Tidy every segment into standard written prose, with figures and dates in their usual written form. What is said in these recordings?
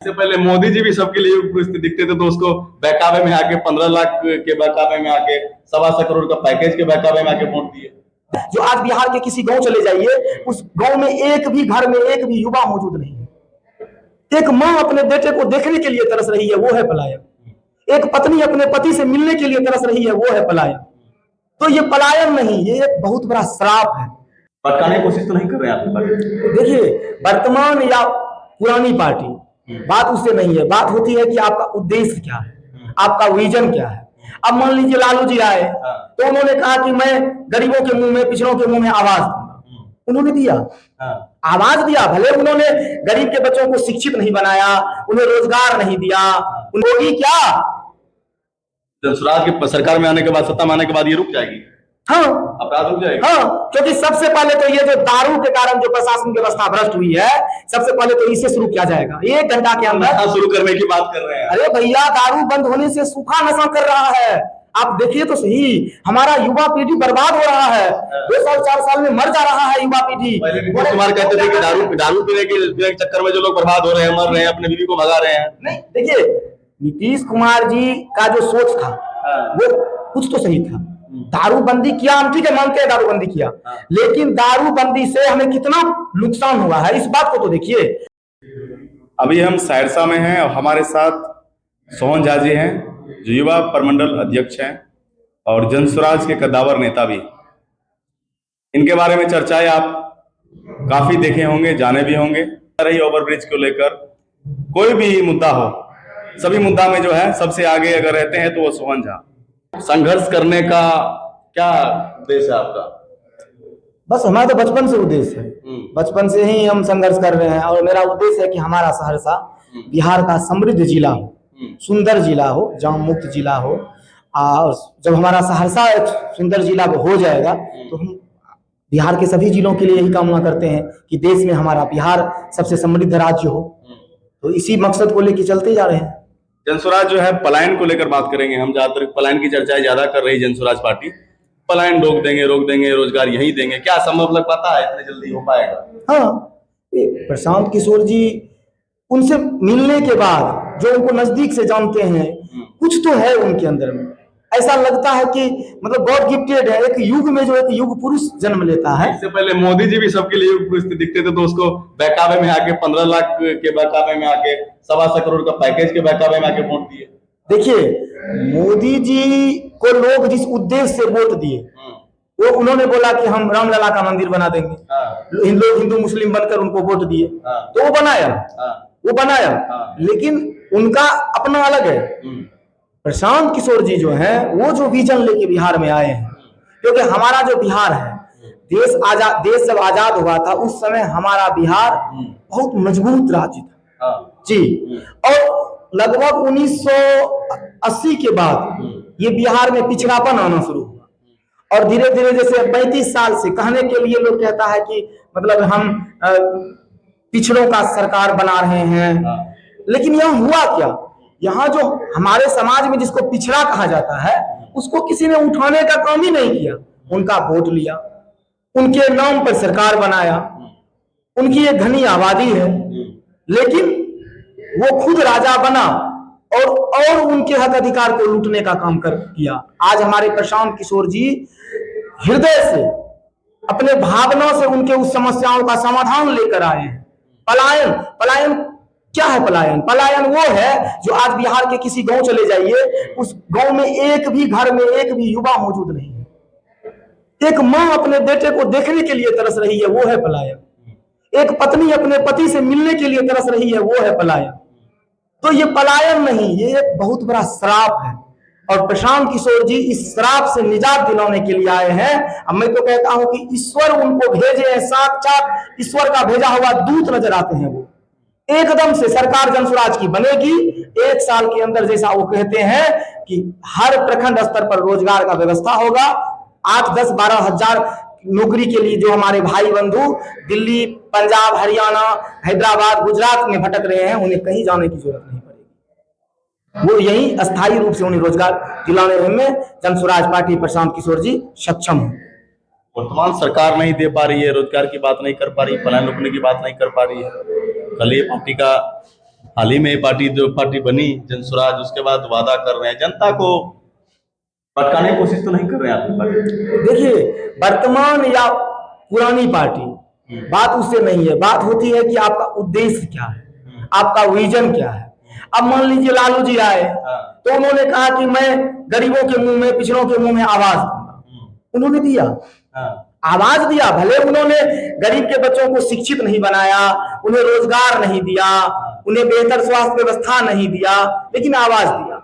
इससे पहले मोदी जी भी सबके लिए उपस्थित दिखते थे, तो उसको बहकावे में आके 15 लाख के बहकावे में आके 1.25 करोड़ का पैकेज के बहकावे में आके वोट दिए। जो आज बिहार के किसी गांव चले जाइए, उस गांव में एक भी घर में एक भी युवा मौजूद नहीं है। एक माँ अपने बेटे को देखने के लिए तरस रही है, वो है पलायन। एक पत्नी अपने पति से मिलने के लिए तरस रही है, वो है पलायन। तो ये पलायन नहीं, ये एक बहुत बड़ा श्राप है। भटकाने की कोशिश तो नहीं कर रहे आप? देखिए, वर्तमान या पुरानी पार्टी, बात उससे नहीं है। बात होती है कि आपका उद्देश्य क्या है, आपका विजन क्या है। अब मान लीजिए लालू जी आए, तो उन्होंने कहा कि मैं गरीबों के मुंह में, पिछड़ों के मुंह में आवाज दूंगा। उन्होंने दिया, आवाज दिया। भले उन्होंने गरीब के बच्चों को शिक्षित नहीं बनाया, उन्हें रोजगार नहीं दिया, उन्होंने क्या, जनसुराज की सरकार में आने के बाद, सत्ता में आने के बाद ये रुक जाएगी। हाँ, अपराध रुक जाएगा। हाँ, क्योंकि सबसे पहले तो ये जो दारू के कारण जो प्रशासन व्यवस्था भ्रष्ट हुई है, सबसे पहले तो इसे शुरू किया जाएगा 1 घंटा के अंदर। शुरू करने की बात कर रहे हैं। अरे भैया, दारू बंद होने से सूखा नशा कर रहा है। आप देखिए तो सही, हमारा युवा पीढ़ी बर्बाद हो रहा है। 2 साल 4 साल में मर जा रहा है युवा पीढ़ी। पहले नीतीश कुमार कहते थे कि दारू पीने के चक्कर में जो लोग बर्बाद हो रहे हैं, मर रहे हैं, अपने बीवी को भगा रहे हैं। नहीं, देखिए, नीतीश कुमार जी का जो सोच था वो कुछ तो सही था। दारूबंदी किया, हम ठीक है मानते हैं दारूबंदी किया, लेकिन दारूबंदी से हमें कितना नुकसान हुआ है, इस बात को तो देखिए। अभी हम सहरसा में हैं और हमारे साथ सोहन झा जी हैं, जो युवा प्रमंडल अध्यक्ष हैं और जनसुराज के कद्दावर नेता भी। इनके बारे में चर्चाएं आप काफी देखे होंगे, जाने भी होंगे। रही ओवरब्रिज को लेकर कोई भी मुद्दा हो, सभी मुद्दा में जो है सबसे आगे अगर रहते हैं तो वो सोहन झा। संघर्ष करने का क्या उद्देश्य है आपका? बस हमारा तो बचपन से उद्देश्य है, बचपन से ही हम संघर्ष कर रहे हैं। और मेरा उद्देश्य है कि हमारा सहरसा बिहार का समृद्ध जिला हो, सुंदर जिला हो, जाम मुक्त जिला हो। और जब हमारा सहरसा एक सुंदर जिला हो जाएगा, तो हम बिहार के सभी जिलों के लिए यही कामना करते हैं कि देश में हमारा बिहार सबसे समृद्ध राज्य हो। तो इसी मकसद को लेकर चलते जा रहे हैं। जनसुराज जो है, पलायन को लेकर बात करेंगे हम। ज्यादातर पलायन की चर्चाएं ज्यादा कर रही जनसुराज पार्टी। पलायन रोक देंगे, रोजगार यही देंगे, क्या संभव लग पाता है? इतने जल्दी हो पाएगा? हाँ, प्रशांत किशोर जी, उनसे मिलने के बाद जो उनको नजदीक से जानते हैं, कुछ तो है उनके अंदर में। ऐसा लगता है कि मतलब गॉड गिफ्टेड है। एक युग में जो एक युग पुरुष जन्म लेता है। इससे पहले मोदी जी भी सबके लिए उपस्थित दिखते थे, तो उसको बहकावे में आके 15 लाख के बहकावे में आके 1.25 करोड़ का पैकेज के बहकावे में आके वोट दिए। देखिए, मोदी जी को लोग जिस उद्देश्य से वोट दिए, वो उन्होंने बोला कि हम रामलला का मंदिर बना देंगे। लोग हिंदू मुस्लिम बनकर उनको वोट दिए, तो वो बनाया। लेकिन उनका अपना अलग है। प्रशांत किशोर जी जो है, वो जो विजन लेके बिहार में आए हैं, क्योंकि हमारा जो बिहार है, देश जब आजाद हुआ था, उस समय हमारा बिहार बहुत मजबूत राज्य था जी। और लगभग 1980 के बाद ये बिहार में पिछड़ापन आना शुरू हुआ। और धीरे धीरे, जैसे 35 साल से, कहने के लिए लोग कहता है कि मतलब हम पिछड़ों का सरकार बना रहे हैं, लेकिन यहाँ हुआ क्या? यहाँ जो हमारे समाज में जिसको पिछड़ा कहा जाता है, उसको किसी ने उठाने का काम ही नहीं किया। उनका वोट लिया, उनके नाम पर सरकार बनाया, उनकी एक घनी आबादी है, लेकिन वो खुद राजा बना और उनके हक अधिकार को लूटने का काम किया। आज हमारे प्रशांत किशोर जी हृदय से, अपने भावनाओं से उनके उस समस्याओं का समाधान लेकर आए हैं। पलायन क्या है? पलायन वो है जो आज बिहार के किसी गांव चले जाइए, उस गांव में एक भी घर में एक भी युवा मौजूद नहीं है। एक माँ अपने बेटे को देखने के लिए तरस रही है, वो है पलायन। एक पत्नी अपने पति से मिलने के लिए तरस रही है, वो है पलायन। तो ये पलायन नहीं, ये एक बहुत बड़ा श्राप है। और प्रशांत किशोर जी इस श्राप से निजात दिलाने के लिए आए हैं। अब मैं तो कहता हूं कि ईश्वर उनको भेजे हैं, साक्षात ईश्वर का भेजा हुआ दूत नजर आते हैं। वो एकदम से सरकार जनसुराज की बनेगी 1 साल के अंदर। जैसा वो कहते हैं कि हर प्रखंड स्तर पर रोजगार का व्यवस्था होगा। 8, 10, 12 हजार नौकरी के लिए जो हमारे भाई बंधु दिल्ली, पंजाब, हरियाणा, हैदराबाद, गुजरात में भटक रहे हैं, उन्हें कहीं जाने की जरूरत नहीं पड़ेगी। वो यही अस्थायी रूप से उन्हें रोजगार दिलाने में जनसुराज पार्टी, प्रशांत किशोर जी सक्षम है। वर्तमान सरकार नहीं दे पा रही है, रोजगार की बात नहीं कर पा रही, पलायन रोकने की बात नहीं कर पा रही है। कल ये पार्टी का हाल ही में ये पार्टी जो पार्टी बनी जनसुराज, उसके बाद वादा कर रहे हैं, जनता को भटकाने की कोशिश तो नहीं कर रहे हैं आपकी पार्टी? देखिए, वर्तमान या पुरानी पार्टी, बात उससे नहीं है। बात होती है कि आपका उद्देश्य क्या है, आपका विजन क्या है। अब मान लीजिए लालू जी आए तो उन्होंने कहा कि मैं गरीबों के मुंह में, पिछड़ों के मुंह में आवाज दूंगा। उन्होंने दिया, आवाज दिया। भले उन्होंने गरीब के बच्चों को शिक्षित नहीं बनाया, उन्हें रोजगार नहीं दिया, उन्हें बेहतर स्वास्थ्य व्यवस्था नहीं दिया, लेकिन आवाज दिया।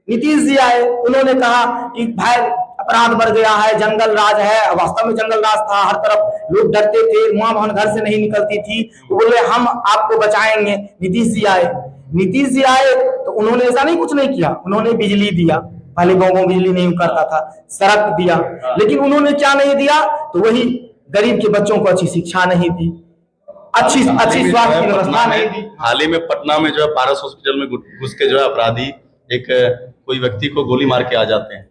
नीतीश जी आए, उन्होंने कहा कि भाई अपराध बढ़ गया है, जंगल राज है। वास्तव में जंगल राज था, हर तरफ लोग डरते थे, मां बहन घर से नहीं निकलती थी। वो बोले हम आपको बचाएंगे। नीतीश जी आए, नीतीश जी आए तो उन्होंने ऐसा नहीं, कुछ नहीं किया। उन्होंने बिजली दिया, पहले गाँव बिजली नहीं करता था, सड़क दिया, लेकिन उन्होंने क्या नहीं दिया? तो वही गरीब के बच्चों को अच्छी शिक्षा नहीं दी, अच्छी स्वास्थ्य की व्यवस्था नहीं दी। हाल ही में पटना में जो है पारस हॉस्पिटल में घुस के जो है अपराधी एक कोई व्यक्ति को गोली मार के आ जाते हैं।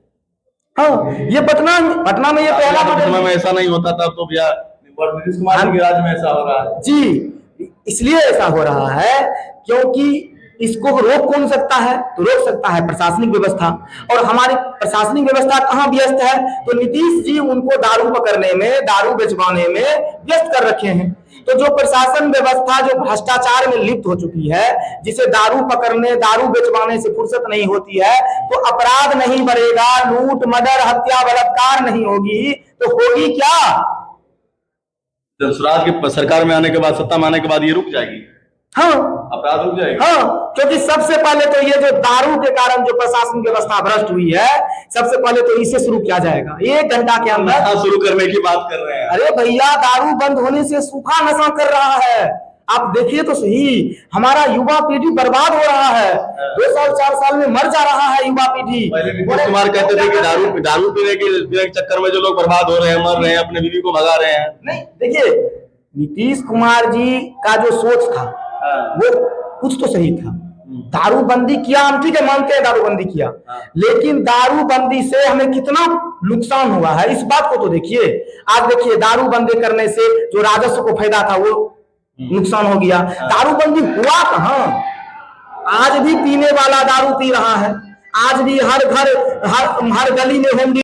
हाँ, ये पटना में ये पहला मॉडल में ऐसा नहीं होता था, तो भैया नीतीश कुमार के राज में ऐसा हो रहा है जी। इसलिए ऐसा हो रहा है क्योंकि इसको रोक कौन सकता है? तो रोक सकता है प्रशासनिक व्यवस्था। और हमारी प्रशासनिक व्यवस्था कहाँ व्यस्त है? तो नीतीश जी उनको दारू पकड़ने में, दारू बेचवाने में व्यस्त कर रखे हैं। तो जो प्रशासन व्यवस्था जो भ्रष्टाचार में लिप्त हो चुकी है, जिसे दारू पकड़ने, दारू बेचवाने से फुर्सत नहीं होती है, तो अपराध नहीं बढ़ेगा, लूट, मर्डर, हत्या, बलात्कार नहीं होगी, तो होगी क्या? जनसुराज की सरकार में आने के बाद, सत्ता में आने के बाद ये रुक जाएगी। हाँ, अपराध रुक जाएगा। हाँ, क्योंकि सबसे पहले तो ये जो दारू के कारण जो प्रशासन व्यवस्था भ्रष्ट हुई है, सबसे पहले तो इसे शुरू किया जाएगा 1 घंटा के अंदर। शुरू करने की बात कर रहे हैं। अरे भैया, दारू बंद होने से सूखा नशा कर रहा है। आप देखिए तो सही, हमारा युवा पीढ़ी बर्बाद हो रहा है। 2 साल 4 साल में मर जा रहा है युवा पीढ़ी। पहले नीतीश कुमार कहते थे कि दारू पीने के चक्कर में जो लोग बर्बाद हो रहे हैं, मर रहे हैं, अपने बीवी को भगा रहे हैं। नहीं, देखिए, नीतीश कुमार जी का जो सोच था वो कुछ तो सही था। दारूबंदी किया, हम ठीक है मानते हैं दारूबंदी किया, लेकिन दारूबंदी से हमें कितना नुकसान हुआ है, इस बात को तो देखिए। आज देखिए, दारूबंदी करने से जो राजस्व को फायदा था वो नुकसान हो गया। दारूबंदी हुआ कहां? आज भी पीने वाला दारू पी रहा है, आज भी हर घर, हर गली में होम